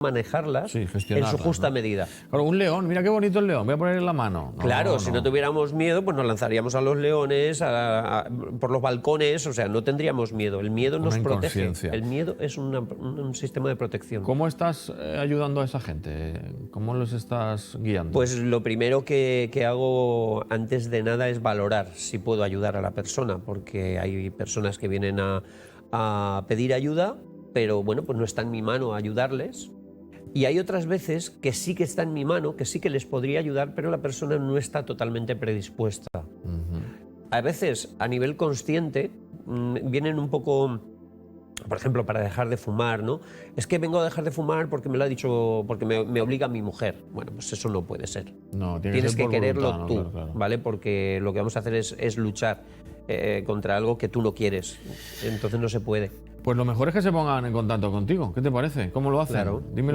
manejarlas Sí, en gestionarlas, su justa ¿no? medida. Claro, un león, mira qué bonito el león, voy a ponerle la mano. Claro, si no tuviéramos miedo, pues nos lanzaríamos a los leones, por los balcones, o sea, no tendríamos miedo. El miedo nos Una protege. inconsciencia. El miedo es un sistema de protección. ¿Cómo estás ayudando a esa gente? ¿Cómo los estás guiando? Pues lo primero que hago antes de nada es valorar si puedo ayudar a la persona, porque hay personas que vienen a pedir ayuda, pero bueno, pues no está en mi mano ayudarles. Y hay otras veces que sí que está en mi mano, que sí que les podría ayudar, pero la persona no está totalmente predispuesta. A veces, a nivel consciente, vienen un poco, por ejemplo, para dejar de fumar, ¿no? Es que vengo a dejar de fumar porque me lo ha dicho, porque me obliga mi mujer. Bueno, pues eso no puede ser. No, Tienes ser que por quererlo voluntad, ¿no? tú, Claro, claro. ¿vale? Porque lo que vamos a hacer es luchar contra algo que tú no quieres. Entonces no se puede. Pues lo mejor es que se pongan en contacto contigo. ¿Qué te parece? ¿Cómo lo hacen? Claro. Dímelo.